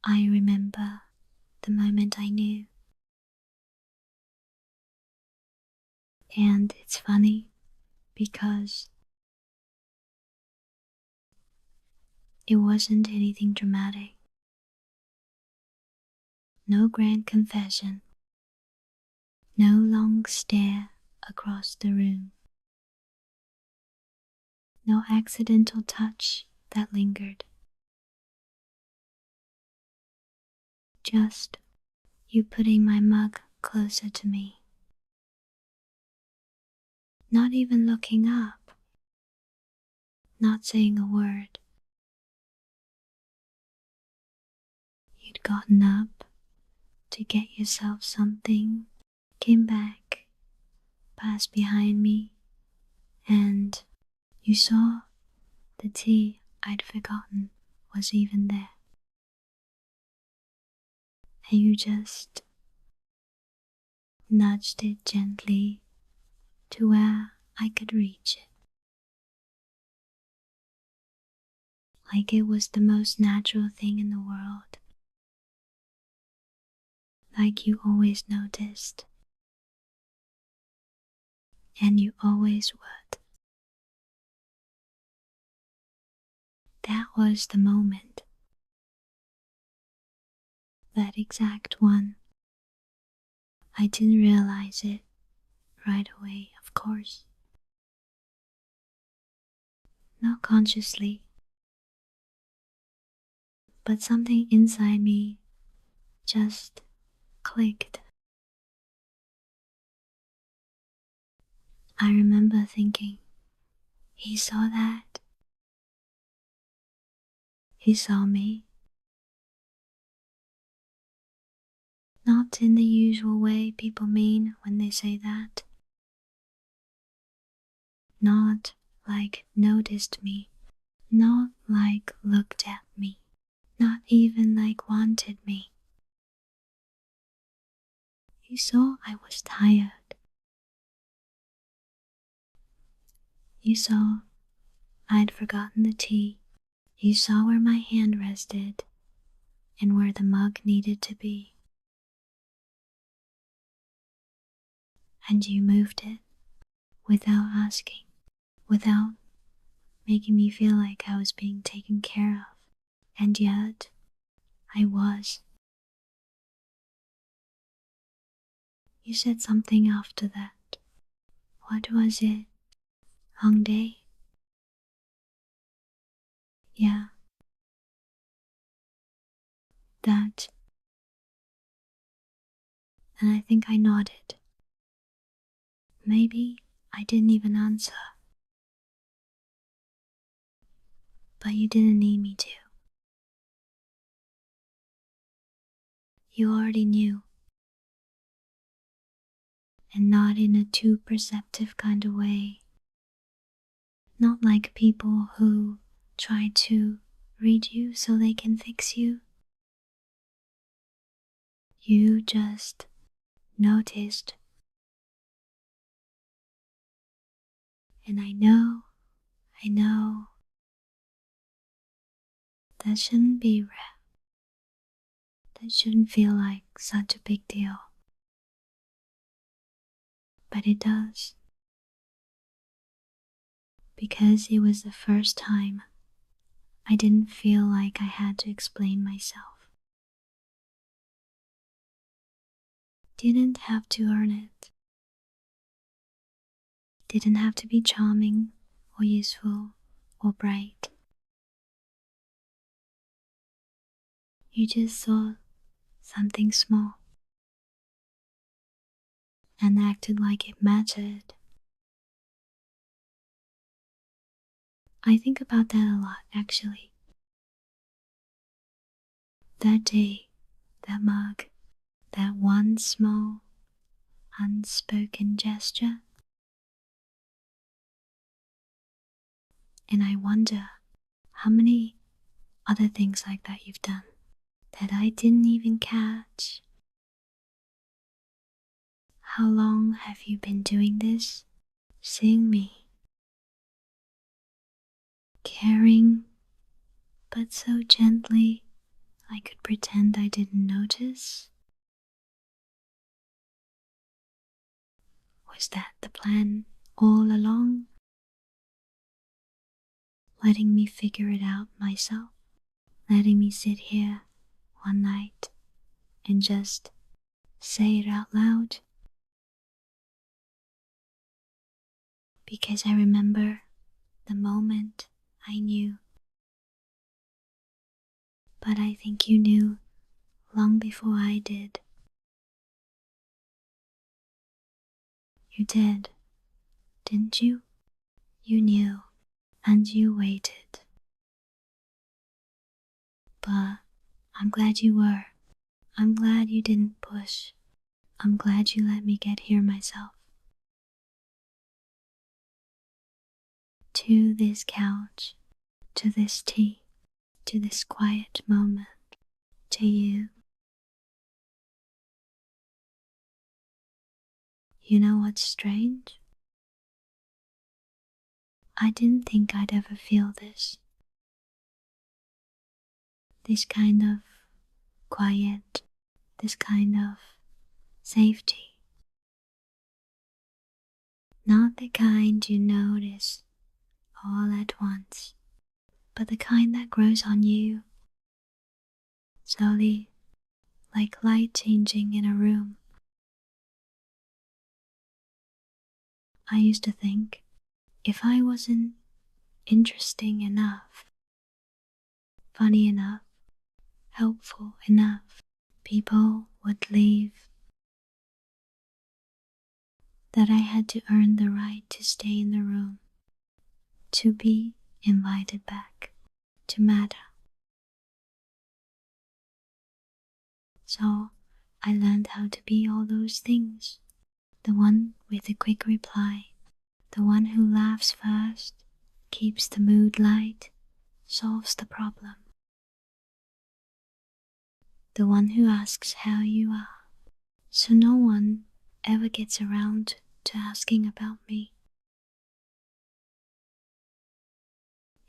I remember the moment I knew. And it's funny because it wasn't anything dramatic. No grand confession. No long stare across the room. No accidental touch that lingered. Just you putting my mug closer to me. Not even looking up. Not saying a word. You'd gotten up to get yourself something, came back, passed behind me, and you saw the tea I'd forgotten was even there. And you just nudged it gently to where I could reach it. Like it was the most natural thing in the world. Like you always noticed. And you always would. That was the moment. That exact one. I didn't realize it right away, of course. Not consciously. But something inside me just clicked. I remember thinking, he saw that. He saw me. Not in the usual way people mean when they say that. Not like noticed me. Not like looked at me. Not even like wanted me. You saw I was tired. You saw I'd forgotten the tea. You saw where my hand rested and where the mug needed to be. And you moved it without asking, without making me feel like I was being taken care of. And yet, I was. You said something after that. What was it? Long day? Yeah. That. And I think I nodded. Maybe I didn't even answer. But you didn't need me to. You already knew. And not in a too perceptive kind of way. Not like people who try to read you so they can fix you. You just noticed. And I know, that shouldn't be rare. That shouldn't feel like such a big deal. But it does. Because it was the first time I didn't feel like I had to explain myself. Didn't have to earn it. Didn't have to be charming or useful or bright. You just saw something small and acted like it mattered. I think about that a lot, actually. That day, that mug, that one small, unspoken gesture. And I wonder how many other things like that you've done that I didn't even catch. How long have you been doing this? Seeing me. Caring, but so gently, I could pretend I didn't notice? Was that the plan all along? Letting me figure it out myself? Letting me sit here one night and just say it out loud? Because I remember the moment I knew. But I think you knew long before I did. You did, didn't you? You knew, and you waited. But I'm glad you were. I'm glad you didn't push. I'm glad you let me get here myself. To this couch, to this tea, to this quiet moment, to you. You know what's strange? I didn't think I'd ever feel this. This kind of quiet, this kind of safety. Not the kind you notice all at once, but the kind that grows on you, slowly, like light changing in a room. I used to think if I wasn't interesting enough, funny enough, helpful enough, people would leave. That I had to earn the right to stay in the room, to be invited back, to matter. So I learned how to be all those things. The one with a quick reply, the one who laughs first, keeps the mood light, solves the problem. The one who asks how you are, so no one ever gets around to asking about me.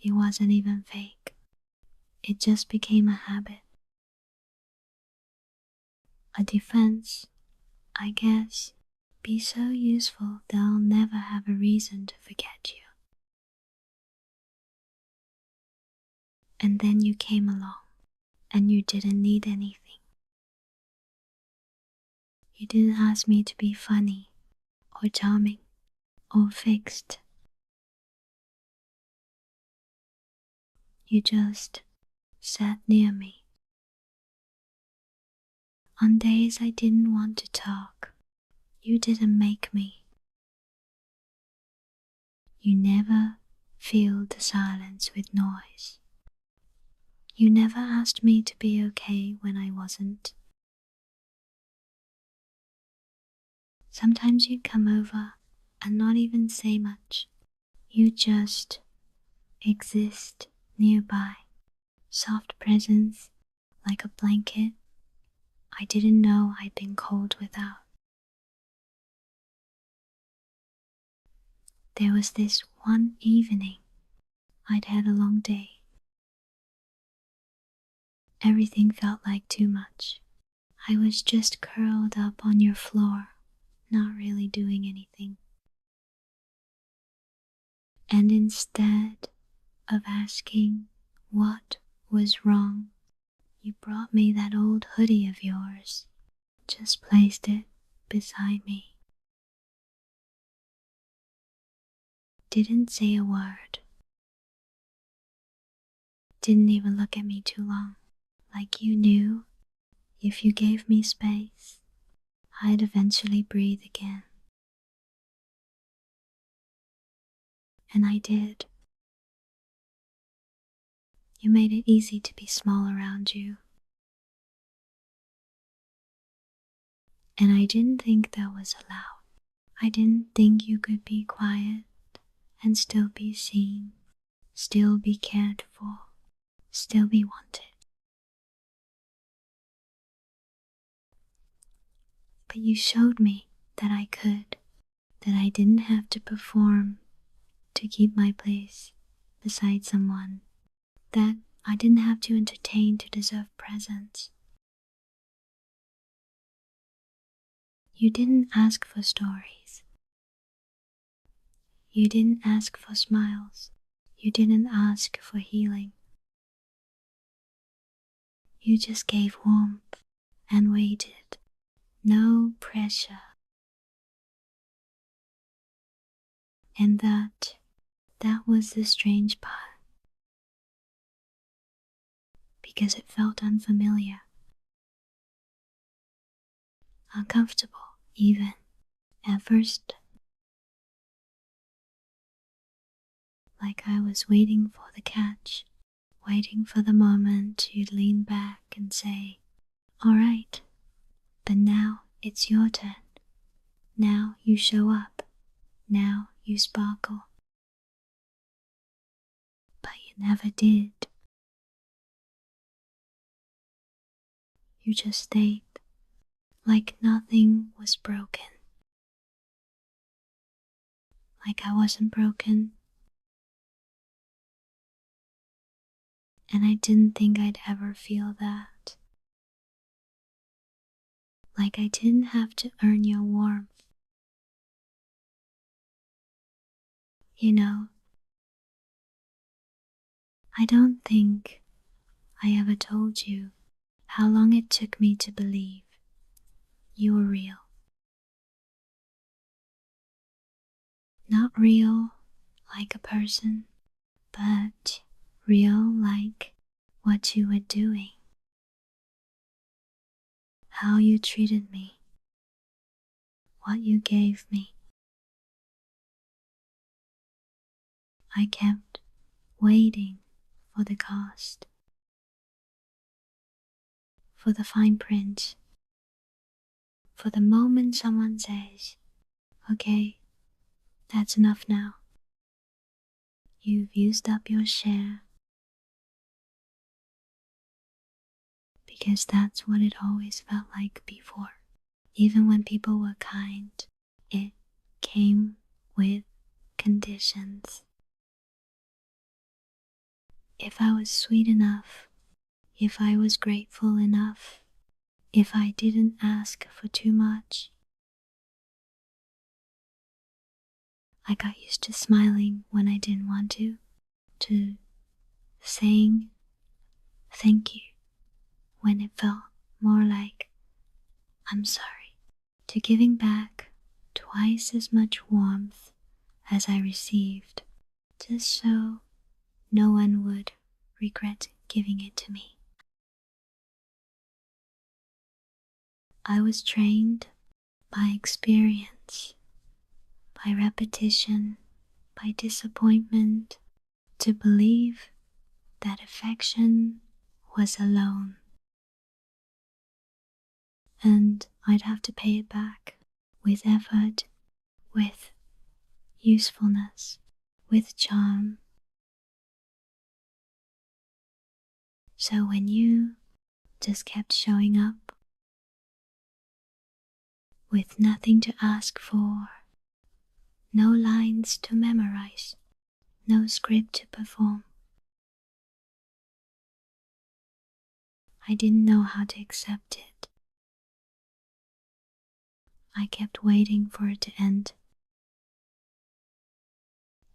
It wasn't even fake. It just became a habit. A defense, I guess. Be so useful that I'll never have a reason to forget you. And then you came along, and you didn't need anything. You didn't ask me to be funny, or charming, or fixed. You just sat near me. On days I didn't want to talk, you didn't make me. You never filled the silence with noise. You never asked me to be okay when I wasn't. Sometimes you'd come over and not even say much. You just exist nearby, soft presence like a blanket I didn't know I'd been cold without. There was this one evening, I'd had a long day. Everything felt like too much. I was just curled up on your floor, not really doing anything. And instead of asking what was wrong, you brought me that old hoodie of yours, just placed it beside me. Didn't say a word. Didn't even look at me too long, like you knew if you gave me space, I'd eventually breathe again. And I did. You made it easy to be small around you. And I didn't think that was allowed. I didn't think you could be quiet and still be seen, still be cared for, still be wanted. But you showed me that I could, that I didn't have to perform to keep my place beside someone, that I didn't have to entertain to deserve presents. You didn't ask for stories. You didn't ask for smiles. You didn't ask for healing. You just gave warmth and waited. No pressure. And that was the strange part. Because it felt unfamiliar. Uncomfortable, even at first. Like I was waiting for the catch, waiting for the moment to lean back and say, "All right, but now it's your turn. Now you show up. Now you sparkle." But you never did. You just stayed, like nothing was broken. Like I wasn't broken. And I didn't think I'd ever feel that. Like I didn't have to earn your warmth. You know, I don't think I ever told you how long it took me to believe you were real. Not real like a person, but real like what you were doing. How you treated me. What you gave me. I kept waiting for the cost. For the fine print. For the moment someone says, "Okay, that's enough now. You've used up your share." Because that's what it always felt like before. Even when people were kind, it came with conditions. If I was sweet enough, if I was grateful enough, if I didn't ask for too much, I got used to smiling when I didn't want to saying thank you when it felt more like I'm sorry, to giving back twice as much warmth as I received, just so no one would regret giving it to me. I was trained by experience, by repetition, by disappointment, to believe that affection was a loan, and I'd have to pay it back with effort, with usefulness, with charm. So when you just kept showing up with nothing to ask for, no lines to memorize, no script to perform, I didn't know how to accept it. I kept waiting for it to end,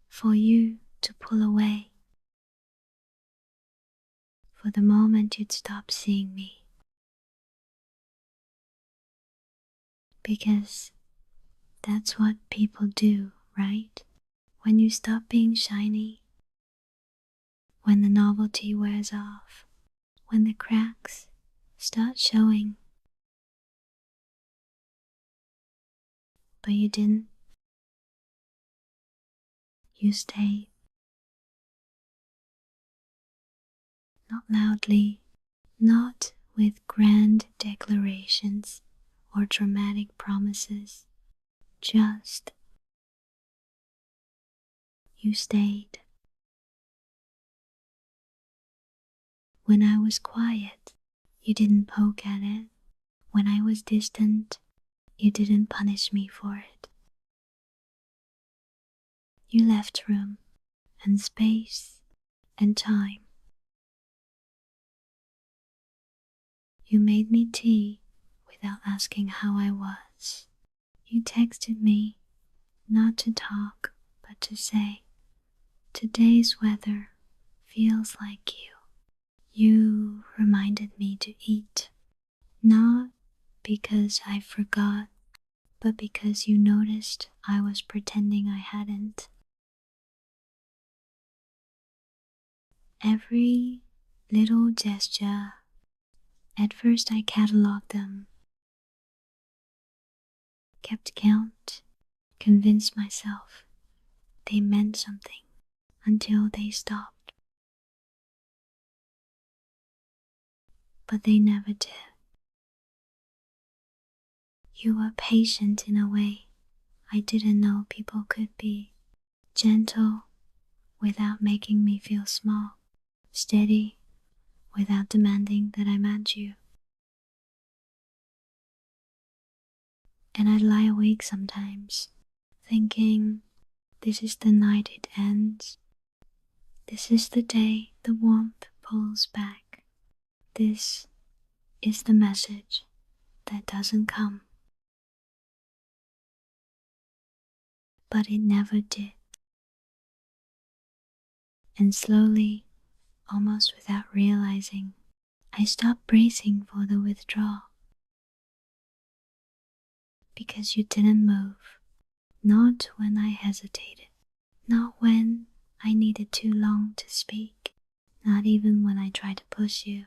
for you to pull away, for the moment you'd stop seeing me. Because that's what people do, right? When you stop being shiny, when the novelty wears off, when the cracks start showing. But you didn't. You stayed. Not loudly, not with grand declarations or dramatic promises, just you stayed. When I was quiet, you didn't poke at it. When I was distant, you didn't punish me for it. You left room and space and time You made me tea without asking how I was. You texted me not to talk, but to say, today's weather feels like you. You reminded me to eat, not because I forgot, but because you noticed I was pretending I hadn't. Every little gesture, at first I catalogued them, kept count, convinced myself they meant something until they stopped. But they never did. You were patient in a way I didn't know people could be. Gentle without making me feel small. Steady without demanding that I match you. And I'd lie awake sometimes, thinking, this is the night it ends. This is the day the warmth pulls back. This is the message that doesn't come. But it never did. And slowly, almost without realizing, I stopped bracing for the withdrawal. Because you didn't move. Not when I hesitated. Not when I needed too long to speak. Not even when I tried to push you.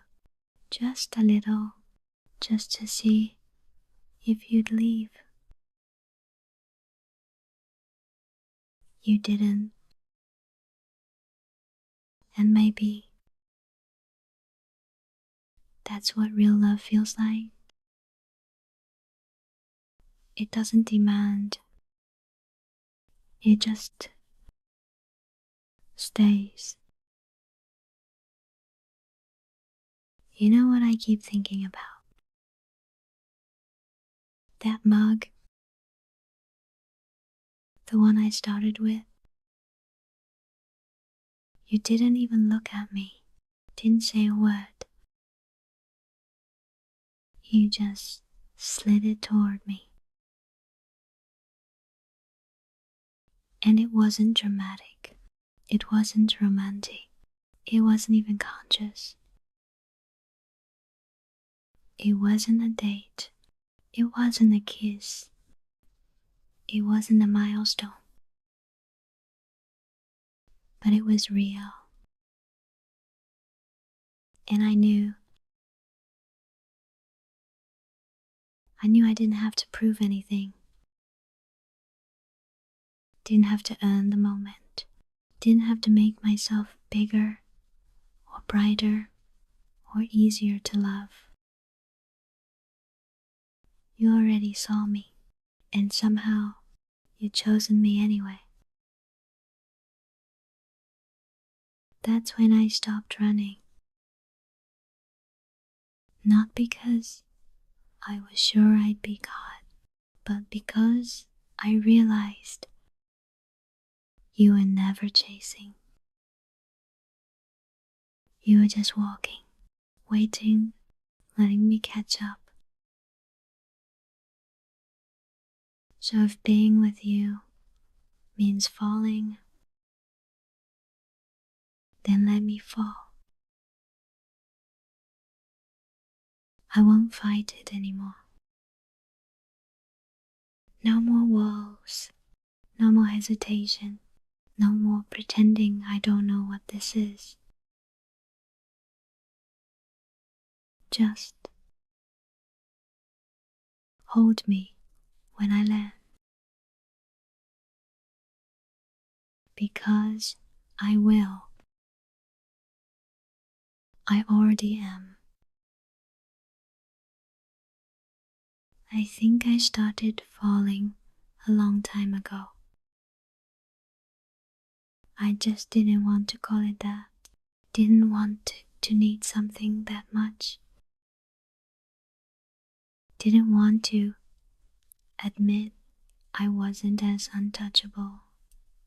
Just a little, just to see if you'd leave. You didn't. And maybe that's what real love feels like. It doesn't demand. It just stays. You know what I keep thinking about? That mug. The one I started with. You didn't even look at me. Didn't say a word. You just slid it toward me. And it wasn't dramatic. It wasn't romantic. It wasn't even conscious. It wasn't a date. It wasn't a kiss. It wasn't a milestone. But it was real. And I knew I didn't have to prove anything. Didn't have to earn the moment. Didn't have to make myself bigger or brighter or easier to love. You already saw me, and somehow you'd chosen me anyway. That's when I stopped running. Not because I was sure I'd be caught, but because I realized you were never chasing. You were just walking, waiting, letting me catch up. So if being with you means falling, then let me fall. I won't fight it anymore. No more walls, no more hesitation, no more pretending I don't know what this is. Just hold me when I land. Because I will. I already am. I think I started falling a long time ago. I just didn't want to call it that. Didn't want to need something that much. Didn't want to admit I wasn't as untouchable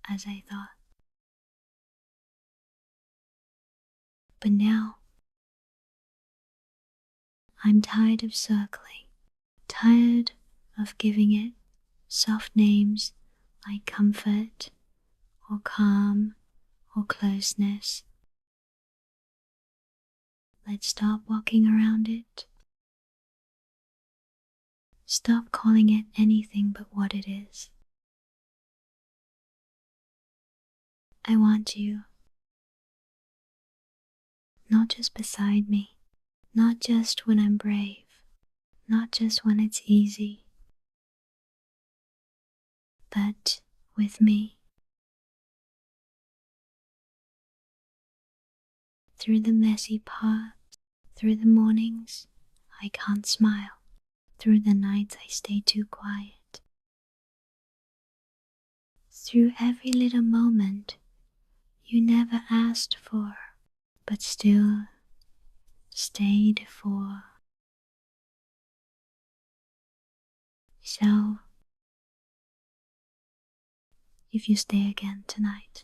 as I thought. But now, I'm tired of circling, tired of giving it soft names like comfort or calm or closeness. Let's stop walking around it. Stop calling it anything but what it is. I want you, not just beside me, not just when I'm brave, not just when it's easy, but with me. Through the messy parts, through the mornings I can't smile, through the nights I stay too quiet, through every little moment you never asked for, but still stayed for. So, if you stay again tonight,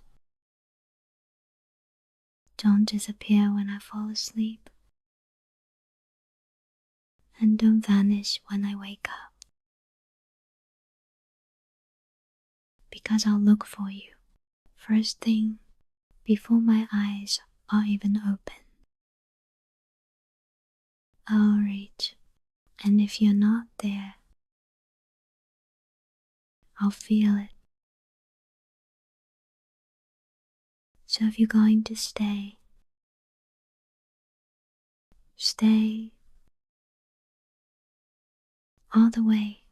don't disappear when I fall asleep, and don't vanish when I wake up, because I'll look for you first thing before my eyes are even open. I'll reach, and if you're not there, I'll feel it. So if you're going to stay, stay all the way